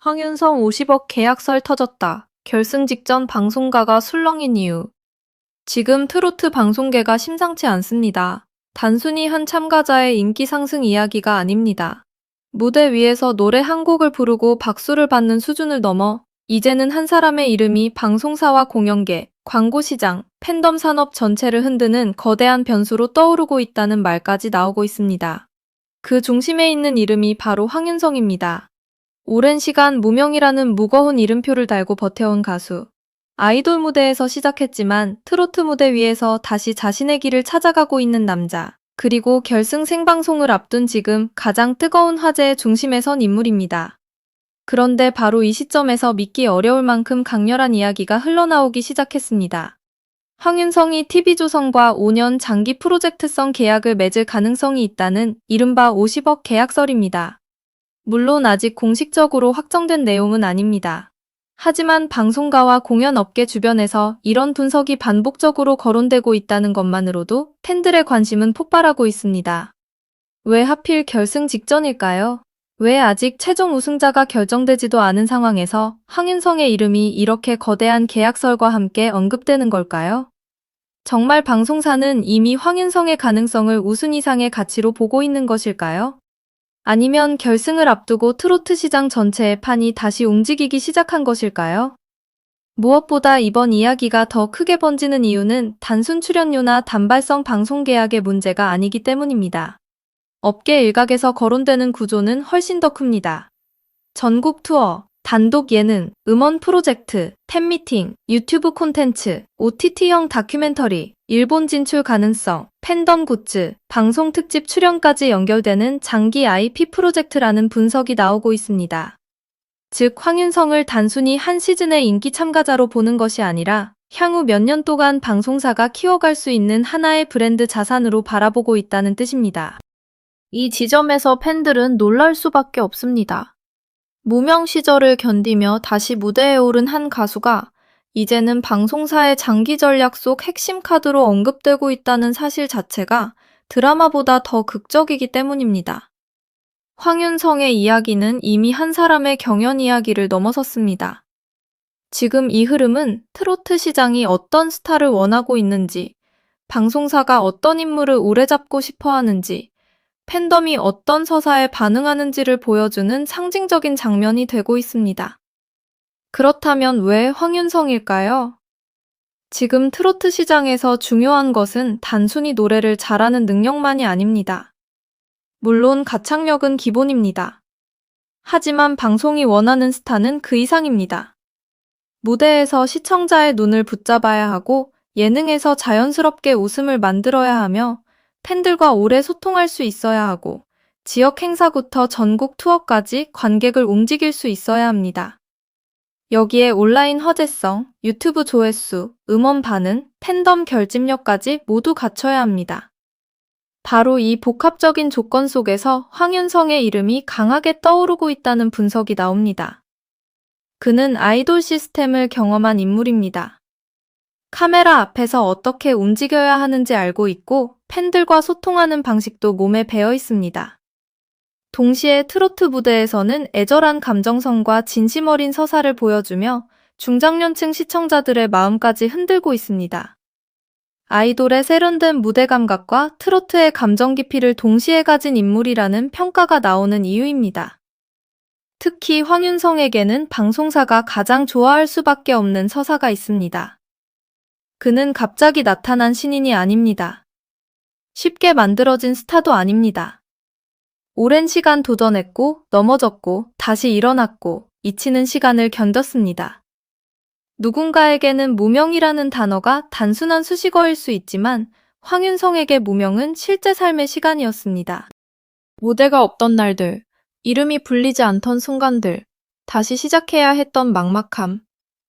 황윤성 50억 계약설 터졌다. 결승 직전 방송가가 술렁인 이유. 지금 트로트 방송계가 심상치 않습니다. 단순히 한 참가자의 인기 상승 이야기가 아닙니다. 무대 위에서 노래 한 곡을 부르고 박수를 받는 수준을 넘어 이제는 한 사람의 이름이 방송사와 공연계, 광고시장, 팬덤 산업 전체를 흔드는 거대한 변수로 떠오르고 있다는 말까지 나오고 있습니다. 그 중심에 있는 이름이 바로 황윤성입니다. 오랜 시간 무명이라는 무거운 이름표를 달고 버텨온 가수. 아이돌 무대에서 시작했지만 트로트 무대 위에서 다시 자신의 길을 찾아가고 있는 남자. 그리고 결승 생방송을 앞둔 지금 가장 뜨거운 화제의 중심에 선 인물입니다. 그런데 바로 이 시점에서 믿기 어려울 만큼 강렬한 이야기가 흘러나오기 시작했습니다. 황윤성이 TV조선과 5년 장기 프로젝트성 계약을 맺을 가능성이 있다는 이른바 50억 계약설입니다. 물론 아직 공식적으로 확정된 내용은 아닙니다. 하지만 방송가와 공연업계 주변에서 이런 분석이 반복적으로 거론되고 있다는 것만으로도 팬들의 관심은 폭발하고 있습니다. 왜 하필 결승 직전일까요? 왜 아직 최종 우승자가 결정되지도 않은 상황에서 황윤성의 이름이 이렇게 거대한 계약설과 함께 언급되는 걸까요? 정말 방송사는 이미 황윤성의 가능성을 우승 이상의 가치로 보고 있는 것일까요? 아니면 결승을 앞두고 트로트 시장 전체의 판이 다시 움직이기 시작한 것일까요? 무엇보다 이번 이야기가 더 크게 번지는 이유는 단순 출연료나 단발성 방송 계약의 문제가 아니기 때문입니다. 업계 일각에서 거론되는 구조는 훨씬 더 큽니다. 전국 투어, 단독 예능, 음원 프로젝트, 팬미팅, 유튜브 콘텐츠, OTT형 다큐멘터리, 일본 진출 가능성, 팬덤 굿즈, 방송 특집 출연까지 연결되는 장기 IP 프로젝트라는 분석이 나오고 있습니다. 즉, 황윤성을 단순히 한 시즌의 인기 참가자로 보는 것이 아니라 향후 몇 년 동안 방송사가 키워갈 수 있는 하나의 브랜드 자산으로 바라보고 있다는 뜻입니다. 이 지점에서 팬들은 놀랄 수밖에 없습니다. 무명 시절을 견디며 다시 무대에 오른 한 가수가 이제는 방송사의 장기 전략 속 핵심 카드로 언급되고 있다는 사실 자체가 드라마보다 더 극적이기 때문입니다. 황윤성의 이야기는 이미 한 사람의 경연 이야기를 넘어섰습니다. 지금 이 흐름은 트로트 시장이 어떤 스타를 원하고 있는지, 방송사가 어떤 인물을 오래 잡고 싶어 하는지, 팬덤이 어떤 서사에 반응하는지를 보여주는 상징적인 장면이 되고 있습니다. 그렇다면 왜 황윤성일까요? 지금 트로트 시장에서 중요한 것은 단순히 노래를 잘하는 능력만이 아닙니다. 물론 가창력은 기본입니다. 하지만 방송이 원하는 스타는 그 이상입니다. 무대에서 시청자의 눈을 붙잡아야 하고 예능에서 자연스럽게 웃음을 만들어야 하며 팬들과 오래 소통할 수 있어야 하고 지역 행사부터 전국 투어까지 관객을 움직일 수 있어야 합니다. 여기에 온라인 화제성, 유튜브 조회수, 음원 반응, 팬덤 결집력까지 모두 갖춰야 합니다. 바로 이 복합적인 조건 속에서 황윤성의 이름이 강하게 떠오르고 있다는 분석이 나옵니다. 그는 아이돌 시스템을 경험한 인물입니다. 카메라 앞에서 어떻게 움직여야 하는지 알고 있고 팬들과 소통하는 방식도 몸에 배어 있습니다. 동시에 트로트 무대에서는 애절한 감정선과 진심 어린 서사를 보여주며 중장년층 시청자들의 마음까지 흔들고 있습니다. 아이돌의 세련된 무대 감각과 트로트의 감정 깊이를 동시에 가진 인물이라는 평가가 나오는 이유입니다. 특히 황윤성에게는 방송사가 가장 좋아할 수밖에 없는 서사가 있습니다. 그는 갑자기 나타난 신인이 아닙니다. 쉽게 만들어진 스타도 아닙니다. 오랜 시간 도전했고, 넘어졌고, 다시 일어났고, 잊히는 시간을 견뎠습니다. 누군가에게는 무명이라는 단어가 단순한 수식어일 수 있지만 황윤성에게 무명은 실제 삶의 시간이었습니다. 무대가 없던 날들, 이름이 불리지 않던 순간들, 다시 시작해야 했던 막막함.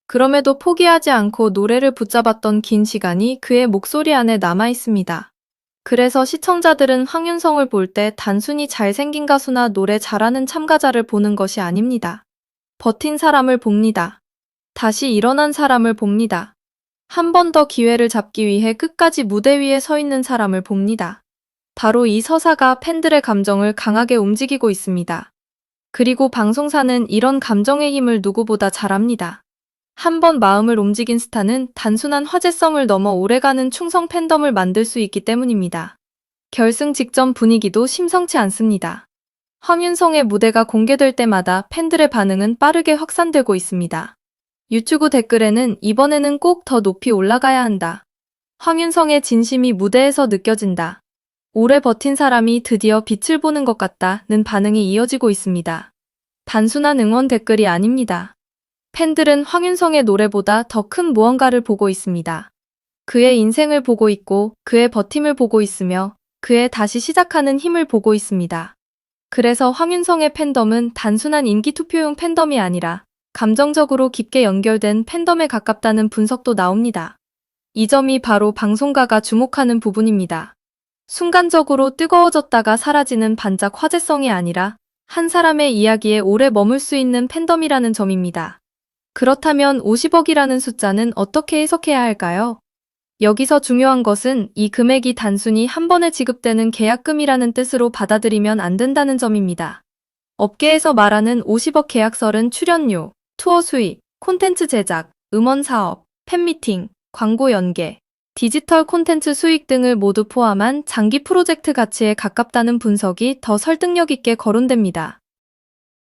그럼에도 포기하지 않고 노래를 붙잡았던 긴 시간이 그의 목소리 안에 남아 있습니다. 그래서 시청자들은 황윤성을 볼 때 단순히 잘생긴 가수나 노래 잘하는 참가자를 보는 것이 아닙니다. 버틴 사람을 봅니다. 다시 일어난 사람을 봅니다. 한 번 더 기회를 잡기 위해 끝까지 무대 위에 서 있는 사람을 봅니다. 바로 이 서사가 팬들의 감정을 강하게 움직이고 있습니다. 그리고 방송사는 이런 감정의 힘을 누구보다 잘 압니다. 한번 마음을 움직인 스타는 단순한 화제성을 넘어 오래가는 충성 팬덤을 만들 수 있기 때문입니다. 결승 직전 분위기도 심상치 않습니다. 황윤성의 무대가 공개될 때마다 팬들의 반응은 빠르게 확산되고 있습니다. 유튜브 댓글에는 이번에는 꼭 더 높이 올라가야 한다. 황윤성의 진심이 무대에서 느껴진다. 오래 버틴 사람이 드디어 빛을 보는 것 같다는 반응이 이어지고 있습니다. 단순한 응원 댓글이 아닙니다. 팬들은 황윤성의 노래보다 더 큰 무언가를 보고 있습니다. 그의 인생을 보고 있고 그의 버팀을 보고 있으며 그의 다시 시작하는 힘을 보고 있습니다. 그래서 황윤성의 팬덤은 단순한 인기 투표용 팬덤이 아니라 감정적으로 깊게 연결된 팬덤에 가깝다는 분석도 나옵니다. 이 점이 바로 방송가가 주목하는 부분입니다. 순간적으로 뜨거워졌다가 사라지는 반짝 화제성이 아니라 한 사람의 이야기에 오래 머물 수 있는 팬덤이라는 점입니다. 그렇다면 50억이라는 숫자는 어떻게 해석해야 할까요? 여기서 중요한 것은 이 금액이 단순히 한 번에 지급되는 계약금이라는 뜻으로 받아들이면 안 된다는 점입니다. 업계에서 말하는 50억 계약설은 출연료, 투어 수익, 콘텐츠 제작, 음원 사업, 팬미팅, 광고 연계, 디지털 콘텐츠 수익 등을 모두 포함한 장기 프로젝트 가치에 가깝다는 분석이 더 설득력 있게 거론됩니다.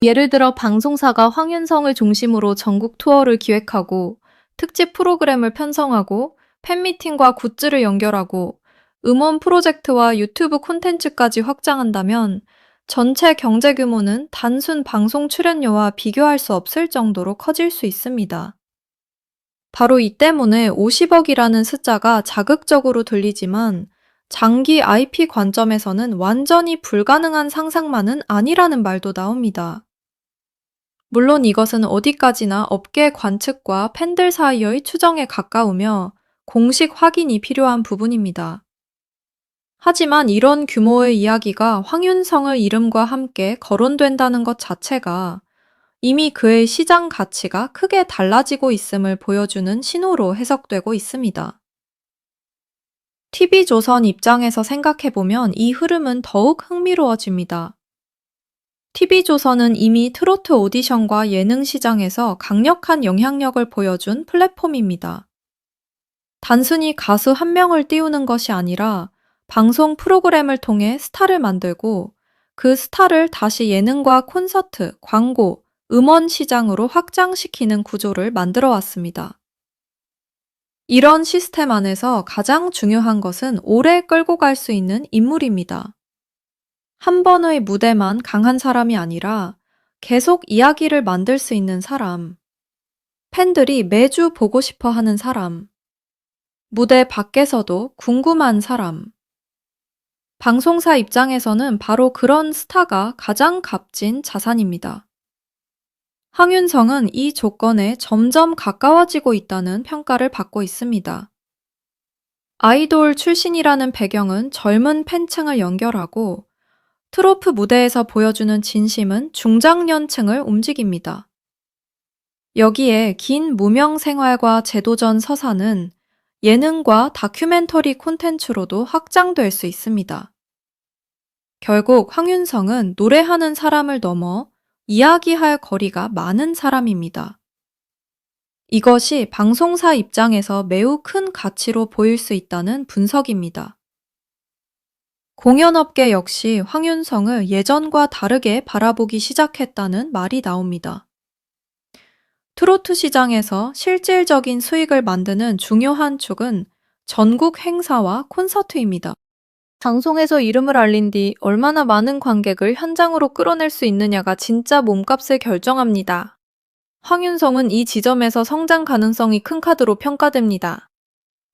예를 들어 방송사가 황윤성을 중심으로 전국 투어를 기획하고 특집 프로그램을 편성하고 팬미팅과 굿즈를 연결하고 음원 프로젝트와 유튜브 콘텐츠까지 확장한다면 전체 경제 규모는 단순 방송 출연료와 비교할 수 없을 정도로 커질 수 있습니다. 바로 이 때문에 50억이라는 숫자가 자극적으로 들리지만 장기 IP 관점에서는 완전히 불가능한 상상만은 아니라는 말도 나옵니다. 물론 이것은 어디까지나 업계 관측과 팬들 사이의 추정에 가까우며 공식 확인이 필요한 부분입니다. 하지만 이런 규모의 이야기가 황윤성의 이름과 함께 거론된다는 것 자체가 이미 그의 시장 가치가 크게 달라지고 있음을 보여주는 신호로 해석되고 있습니다. TV조선 입장에서 생각해보면 이 흐름은 더욱 흥미로워집니다. TV조선은 이미 트로트 오디션과 예능 시장에서 강력한 영향력을 보여준 플랫폼입니다. 단순히 가수 한 명을 띄우는 것이 아니라 방송 프로그램을 통해 스타를 만들고 그 스타를 다시 예능과 콘서트, 광고, 음원 시장으로 확장시키는 구조를 만들어 왔습니다. 이런 시스템 안에서 가장 중요한 것은 오래 끌고 갈 수 있는 인물입니다. 한 번의 무대만 강한 사람이 아니라 계속 이야기를 만들 수 있는 사람, 팬들이 매주 보고 싶어 하는 사람, 무대 밖에서도 궁금한 사람. 방송사 입장에서는 바로 그런 스타가 가장 값진 자산입니다. 황윤성은 이 조건에 점점 가까워지고 있다는 평가를 받고 있습니다. 아이돌 출신이라는 배경은 젊은 팬층을 연결하고 트로트 무대에서 보여주는 진심은 중장년층을 움직입니다. 여기에 긴 무명 생활과 제도전 서사는 예능과 다큐멘터리 콘텐츠로도 확장될 수 있습니다. 결국 황윤성은 노래하는 사람을 넘어 이야기할 거리가 많은 사람입니다. 이것이 방송사 입장에서 매우 큰 가치로 보일 수 있다는 분석입니다. 공연업계 역시 황윤성을 예전과 다르게 바라보기 시작했다는 말이 나옵니다. 트로트 시장에서 실질적인 수익을 만드는 중요한 축은 전국 행사와 콘서트입니다. 방송에서 이름을 알린 뒤 얼마나 많은 관객을 현장으로 끌어낼 수 있느냐가 진짜 몸값을 결정합니다. 황윤성은 이 지점에서 성장 가능성이 큰 카드로 평가됩니다.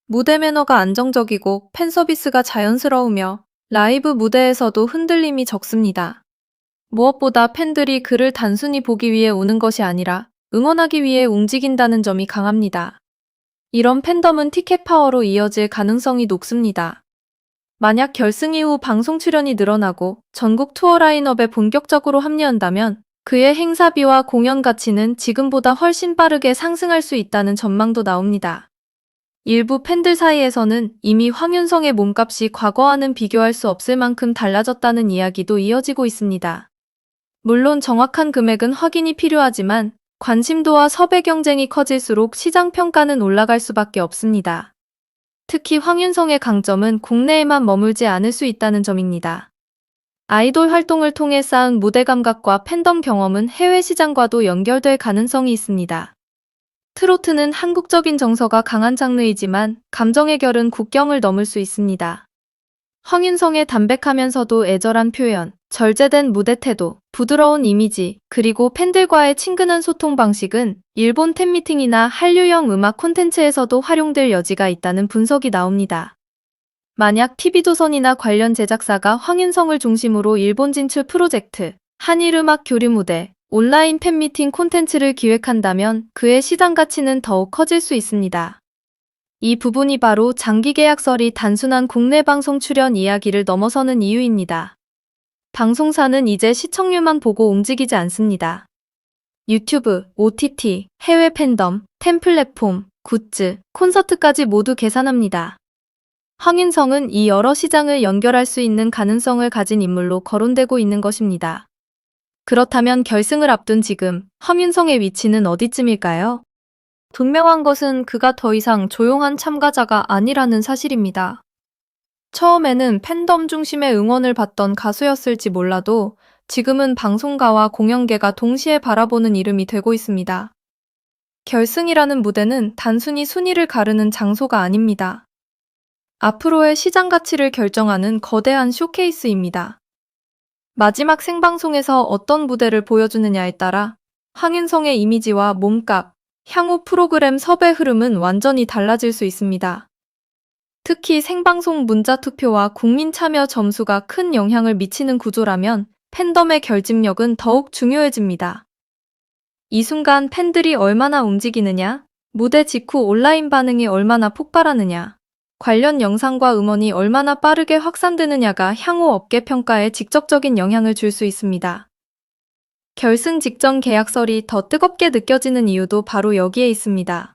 무대 매너가 안정적이고 팬 서비스가 자연스러우며 라이브 무대에서도 흔들림이 적습니다. 무엇보다 팬들이 그를 단순히 보기 위해 오는 것이 아니라 응원하기 위해 움직인다는 점이 강합니다. 이런 팬덤은 티켓 파워로 이어질 가능성이 높습니다. 만약 결승 이후 방송 출연이 늘어나고 전국 투어 라인업에 본격적으로 합류한다면 그의 행사비와 공연 가치는 지금보다 훨씬 빠르게 상승할 수 있다는 전망도 나옵니다. 일부 팬들 사이에서는 이미 황윤성의 몸값이 과거와는 비교할 수 없을 만큼 달라졌다는 이야기도 이어지고 있습니다. 물론 정확한 금액은 확인이 필요하지만 관심도와 섭외 경쟁이 커질수록 시장 평가는 올라갈 수밖에 없습니다. 특히 황윤성의 강점은 국내에만 머물지 않을 수 있다는 점입니다. 아이돌 활동을 통해 쌓은 무대 감각과 팬덤 경험은 해외 시장과도 연결될 가능성이 있습니다. 트로트는 한국적인 정서가 강한 장르이지만 감정의 결은 국경을 넘을 수 있습니다. 황윤성의 담백하면서도 애절한 표현, 절제된 무대 태도, 부드러운 이미지, 그리고 팬들과의 친근한 소통 방식은 일본 팬미팅이나 한류형 음악 콘텐츠에서도 활용될 여지가 있다는 분석이 나옵니다. 만약 TV조선이나 관련 제작사가 황윤성을 중심으로 일본 진출 프로젝트, 한일음악 교류 무대, 온라인 팬미팅 콘텐츠를 기획한다면 그의 시장 가치는 더욱 커질 수 있습니다. 이 부분이 바로 장기 계약설이 단순한 국내 방송 출연 이야기를 넘어서는 이유입니다. 방송사는 이제 시청률만 보고 움직이지 않습니다. 유튜브, OTT, 해외 팬덤, 템 플랫폼, 굿즈, 콘서트까지 모두 계산합니다. 황윤성은 이 여러 시장을 연결할 수 있는 가능성을 가진 인물로 거론되고 있는 것입니다. 그렇다면 결승을 앞둔 지금 황윤성의 위치는 어디쯤일까요? 분명한 것은 그가 더 이상 조용한 참가자가 아니라는 사실입니다. 처음에는 팬덤 중심의 응원을 받던 가수였을지 몰라도 지금은 방송가와 공연계가 동시에 바라보는 이름이 되고 있습니다. 결승이라는 무대는 단순히 순위를 가르는 장소가 아닙니다. 앞으로의 시장 가치를 결정하는 거대한 쇼케이스입니다. 마지막 생방송에서 어떤 무대를 보여주느냐에 따라 황윤성의 이미지와 몸값, 향후 프로그램 섭외 흐름은 완전히 달라질 수 있습니다. 특히 생방송 문자 투표와 국민 참여 점수가 큰 영향을 미치는 구조라면 팬덤의 결집력은 더욱 중요해집니다. 이 순간 팬들이 얼마나 움직이느냐, 무대 직후 온라인 반응이 얼마나 폭발하느냐, 관련 영상과 음원이 얼마나 빠르게 확산되느냐가 향후 업계 평가에 직접적인 영향을 줄 수 있습니다. 결승 직전 계약설이 더 뜨겁게 느껴지는 이유도 바로 여기에 있습니다.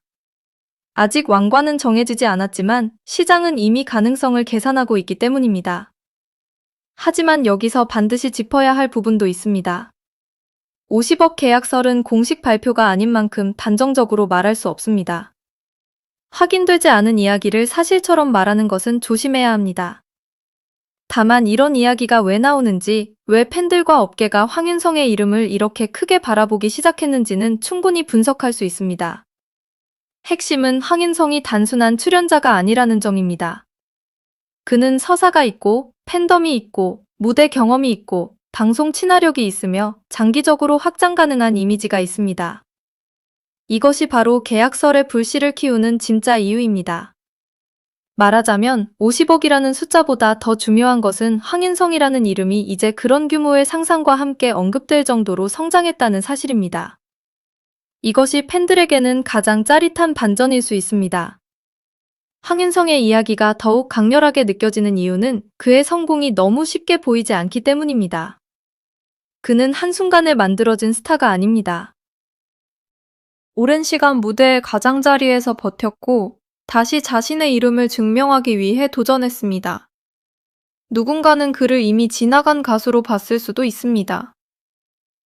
아직 왕관은 정해지지 않았지만 시장은 이미 가능성을 계산하고 있기 때문입니다. 하지만 여기서 반드시 짚어야 할 부분도 있습니다. 50억 계약설은 공식 발표가 아닌 만큼 단정적으로 말할 수 없습니다. 확인되지 않은 이야기를 사실처럼 말하는 것은 조심해야 합니다. 다만 이런 이야기가 왜 나오는지, 왜 팬들과 업계가 황윤성의 이름을 이렇게 크게 바라보기 시작했는지는 충분히 분석할 수 있습니다. 핵심은 황윤성이 단순한 출연자가 아니라는 점입니다. 그는 서사가 있고, 팬덤이 있고, 무대 경험이 있고, 방송 친화력이 있으며 장기적으로 확장 가능한 이미지가 있습니다. 이것이 바로 계약설의 불씨를 키우는 진짜 이유입니다. 말하자면 50억이라는 숫자보다 더 중요한 것은 황윤성이라는 이름이 이제 그런 규모의 상상과 함께 언급될 정도로 성장했다는 사실입니다. 이것이 팬들에게는 가장 짜릿한 반전일 수 있습니다. 황윤성의 이야기가 더욱 강렬하게 느껴지는 이유는 그의 성공이 너무 쉽게 보이지 않기 때문입니다. 그는 한순간에 만들어진 스타가 아닙니다. 오랜 시간 무대의 가장자리에서 버텼고 다시 자신의 이름을 증명하기 위해 도전했습니다. 누군가는 그를 이미 지나간 가수로 봤을 수도 있습니다.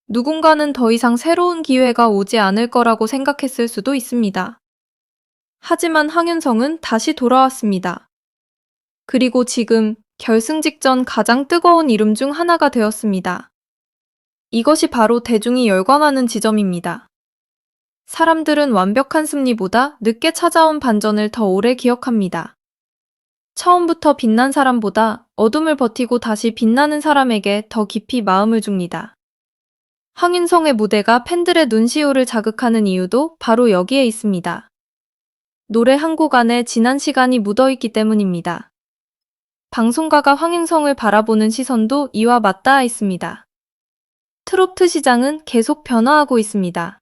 누군가는 더 이상 새로운 기회가 오지 않을 거라고 생각했을 수도 있습니다. 하지만 황윤성은 다시 돌아왔습니다. 그리고 지금 결승 직전 가장 뜨거운 이름 중 하나가 되었습니다. 이것이 바로 대중이 열광하는 지점입니다. 사람들은 완벽한 승리보다 늦게 찾아온 반전을 더 오래 기억합니다. 처음부터 빛난 사람보다 어둠을 버티고 다시 빛나는 사람에게 더 깊이 마음을 줍니다. 황윤성의 무대가 팬들의 눈시울을 자극하는 이유도 바로 여기에 있습니다. 노래 한 곡 안에 지난 시간이 묻어있기 때문입니다. 방송가가 황윤성을 바라보는 시선도 이와 맞닿아 있습니다. 트로트 시장은 계속 변화하고 있습니다.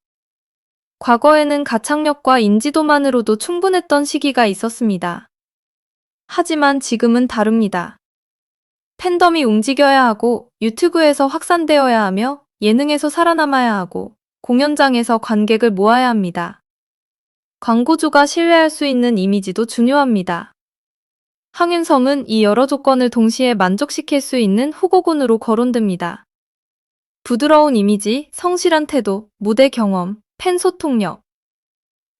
과거에는 가창력과 인지도만으로도 충분했던 시기가 있었습니다. 하지만 지금은 다릅니다. 팬덤이 움직여야 하고 유튜브에서 확산되어야 하며 예능에서 살아남아야 하고 공연장에서 관객을 모아야 합니다. 광고주가 신뢰할 수 있는 이미지도 중요합니다. 황윤성은 이 여러 조건을 동시에 만족시킬 수 있는 후보군으로 거론됩니다. 부드러운 이미지, 성실한 태도, 무대 경험, 팬 소통력,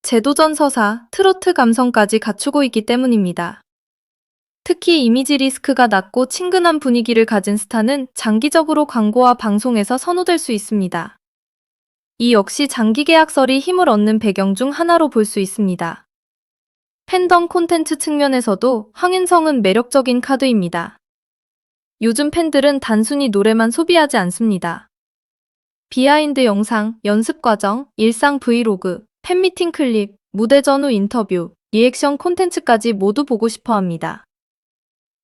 재도전 서사, 트로트 감성까지 갖추고 있기 때문입니다. 특히 이미지 리스크가 낮고 친근한 분위기를 가진 스타는 장기적으로 광고와 방송에서 선호될 수 있습니다. 이 역시 장기 계약설이 힘을 얻는 배경 중 하나로 볼 수 있습니다. 팬덤 콘텐츠 측면에서도 황윤성은 매력적인 카드입니다. 요즘 팬들은 단순히 노래만 소비하지 않습니다. 비하인드 영상, 연습 과정, 일상 브이로그, 팬미팅 클립, 무대 전후 인터뷰, 리액션 콘텐츠까지 모두 보고 싶어 합니다.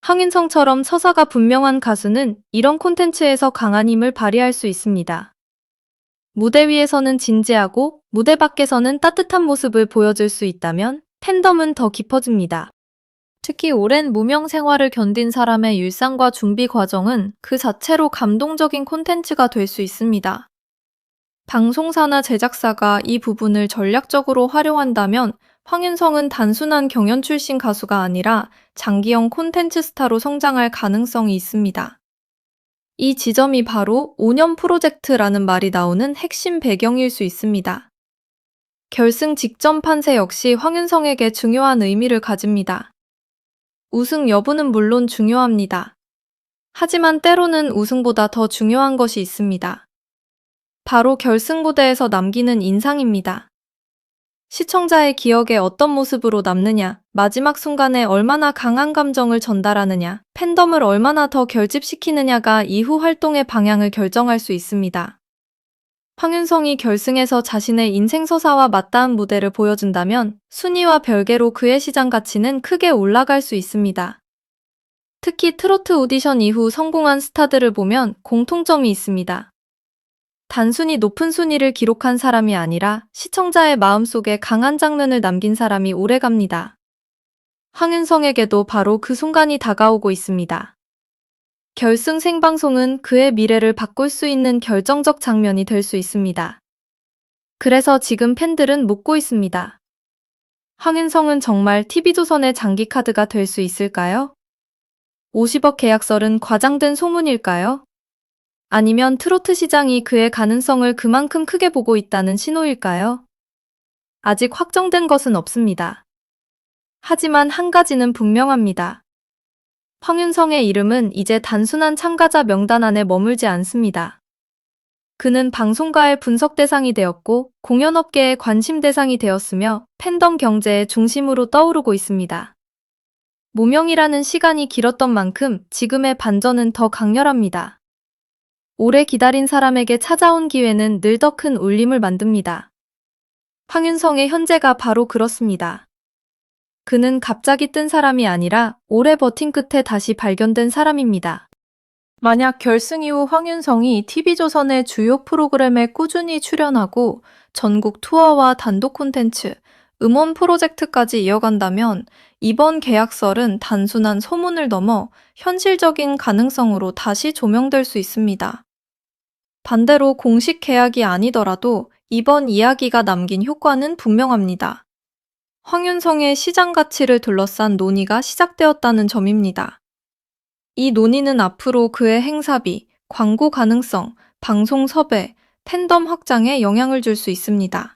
황인성처럼 서사가 분명한 가수는 이런 콘텐츠에서 강한 힘을 발휘할 수 있습니다. 무대 위에서는 진지하고 무대 밖에서는 따뜻한 모습을 보여줄 수 있다면 팬덤은 더 깊어집니다. 특히 오랜 무명 생활을 견딘 사람의 일상과 준비 과정은 그 자체로 감동적인 콘텐츠가 될 수 있습니다. 방송사나 제작사가 이 부분을 전략적으로 활용한다면 황윤성은 단순한 경연 출신 가수가 아니라 장기형 콘텐츠 스타로 성장할 가능성이 있습니다. 이 지점이 바로 5년 프로젝트라는 말이 나오는 핵심 배경일 수 있습니다. 결승 직전 판세 역시 황윤성에게 중요한 의미를 가집니다. 우승 여부는 물론 중요합니다. 하지만 때로는 우승보다 더 중요한 것이 있습니다. 바로 결승 무대에서 남기는 인상입니다. 시청자의 기억에 어떤 모습으로 남느냐, 마지막 순간에 얼마나 강한 감정을 전달하느냐, 팬덤을 얼마나 더 결집시키느냐가 이후 활동의 방향을 결정할 수 있습니다. 황윤성이 결승에서 자신의 인생 서사와 맞닿은 무대를 보여준다면 순위와 별개로 그의 시장 가치는 크게 올라갈 수 있습니다. 특히 트로트 오디션 이후 성공한 스타들을 보면 공통점이 있습니다. 단순히 높은 순위를 기록한 사람이 아니라 시청자의 마음속에 강한 장면을 남긴 사람이 오래갑니다. 황윤성에게도 바로 그 순간이 다가오고 있습니다. 결승 생방송은 그의 미래를 바꿀 수 있는 결정적 장면이 될 수 있습니다. 그래서 지금 팬들은 묻고 있습니다. 황윤성은 정말 TV조선의 장기 카드가 될 수 있을까요? 50억 계약설은 과장된 소문일까요? 아니면 트로트 시장이 그의 가능성을 그만큼 크게 보고 있다는 신호일까요? 아직 확정된 것은 없습니다. 하지만 한 가지는 분명합니다. 황윤성의 이름은 이제 단순한 참가자 명단 안에 머물지 않습니다. 그는 방송가의 분석 대상이 되었고 공연업계의 관심 대상이 되었으며 팬덤 경제의 중심으로 떠오르고 있습니다. 무명이라는 시간이 길었던 만큼 지금의 반전은 더 강렬합니다. 오래 기다린 사람에게 찾아온 기회는 늘 더 큰 울림을 만듭니다. 황윤성의 현재가 바로 그렇습니다. 그는 갑자기 뜬 사람이 아니라 오래 버틴 끝에 다시 발견된 사람입니다. 만약 결승 이후 황윤성이 TV조선의 주요 프로그램에 꾸준히 출연하고 전국 투어와 단독 콘텐츠, 음원 프로젝트까지 이어간다면 이번 계약설은 단순한 소문을 넘어 현실적인 가능성으로 다시 조명될 수 있습니다. 반대로 공식 계약이 아니더라도 이번 이야기가 남긴 효과는 분명합니다. 황윤성의 시장 가치를 둘러싼 논의가 시작되었다는 점입니다. 이 논의는 앞으로 그의 행사비, 광고 가능성, 방송 섭외, 팬덤 확장에 영향을 줄 수 있습니다.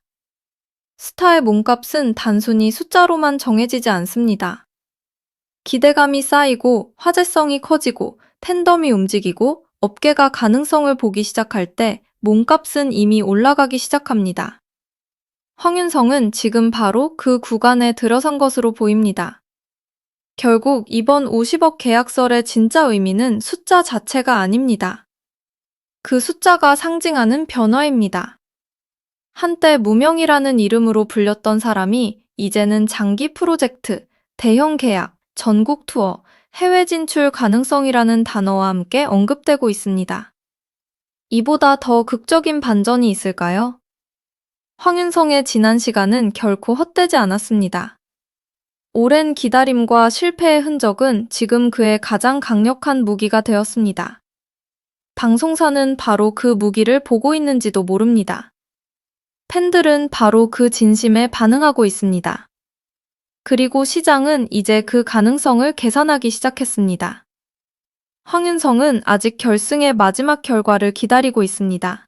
스타의 몸값은 단순히 숫자로만 정해지지 않습니다. 기대감이 쌓이고 화제성이 커지고 팬덤이 움직이고 업계가 가능성을 보기 시작할 때 몸값은 이미 올라가기 시작합니다. 황윤성은 지금 바로 그 구간에 들어선 것으로 보입니다. 결국 이번 50억 계약설의 진짜 의미는 숫자 자체가 아닙니다. 그 숫자가 상징하는 변화입니다. 한때 무명이라는 이름으로 불렸던 사람이 이제는 장기 프로젝트, 대형 계약, 전국 투어, 해외 진출 가능성이라는 단어와 함께 언급되고 있습니다. 이보다 더 극적인 반전이 있을까요? 황윤성의 지난 시간은 결코 헛되지 않았습니다. 오랜 기다림과 실패의 흔적은 지금 그의 가장 강력한 무기가 되었습니다. 방송사는 바로 그 무기를 보고 있는지도 모릅니다. 팬들은 바로 그 진심에 반응하고 있습니다. 그리고 시장은 이제 그 가능성을 계산하기 시작했습니다. 황윤성은 아직 결승의 마지막 결과를 기다리고 있습니다.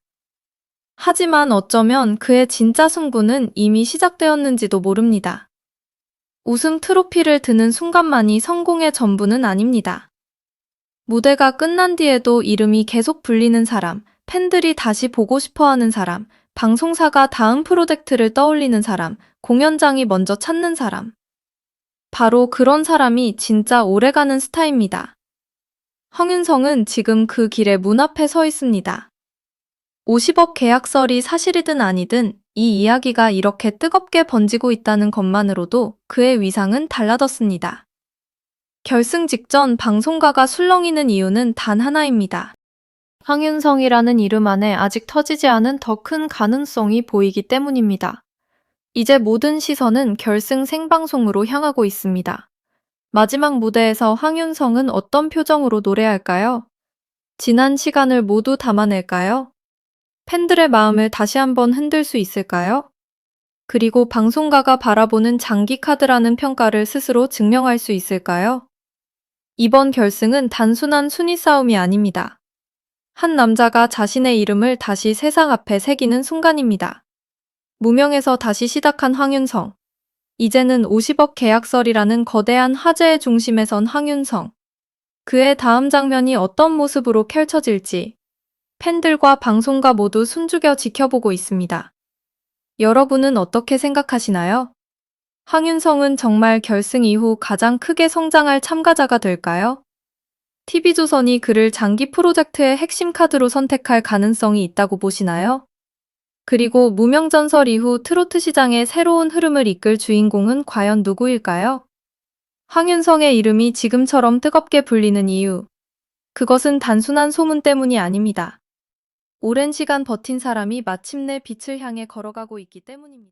하지만 어쩌면 그의 진짜 승부는 이미 시작되었는지도 모릅니다. 우승 트로피를 드는 순간만이 성공의 전부는 아닙니다. 무대가 끝난 뒤에도 이름이 계속 불리는 사람, 팬들이 다시 보고 싶어하는 사람, 방송사가 다음 프로젝트를 떠올리는 사람, 공연장이 먼저 찾는 사람. 바로 그런 사람이 진짜 오래가는 스타입니다. 황윤성은 지금 그 길의 문 앞에 서 있습니다. 50억 계약설이 사실이든 아니든 이 이야기가 이렇게 뜨겁게 번지고 있다는 것만으로도 그의 위상은 달라졌습니다. 결승 직전 방송가가 술렁이는 이유는 단 하나입니다. 황윤성이라는 이름 안에 아직 터지지 않은 더 큰 가능성이 보이기 때문입니다. 이제 모든 시선은 결승 생방송으로 향하고 있습니다. 마지막 무대에서 황윤성은 어떤 표정으로 노래할까요? 지난 시간을 모두 담아낼까요? 팬들의 마음을 다시 한번 흔들 수 있을까요? 그리고 방송가가 바라보는 장기 카드라는 평가를 스스로 증명할 수 있을까요? 이번 결승은 단순한 순위 싸움이 아닙니다. 한 남자가 자신의 이름을 다시 세상 앞에 새기는 순간입니다. 무명에서 다시 시작한 황윤성. 이제는 50억 계약설이라는 거대한 화제의 중심에 선 황윤성. 그의 다음 장면이 어떤 모습으로 펼쳐질지 팬들과 방송가 모두 숨죽여 지켜보고 있습니다. 여러분은 어떻게 생각하시나요? 황윤성은 정말 결승 이후 가장 크게 성장할 참가자가 될까요? TV조선이 그를 장기 프로젝트의 핵심 카드로 선택할 가능성이 있다고 보시나요? 그리고 무명전설 이후 트로트 시장의 새로운 흐름을 이끌 주인공은 과연 누구일까요? 황윤성의 이름이 지금처럼 뜨겁게 불리는 이유. 그것은 단순한 소문 때문이 아닙니다. 오랜 시간 버틴 사람이 마침내 빛을 향해 걸어가고 있기 때문입니다.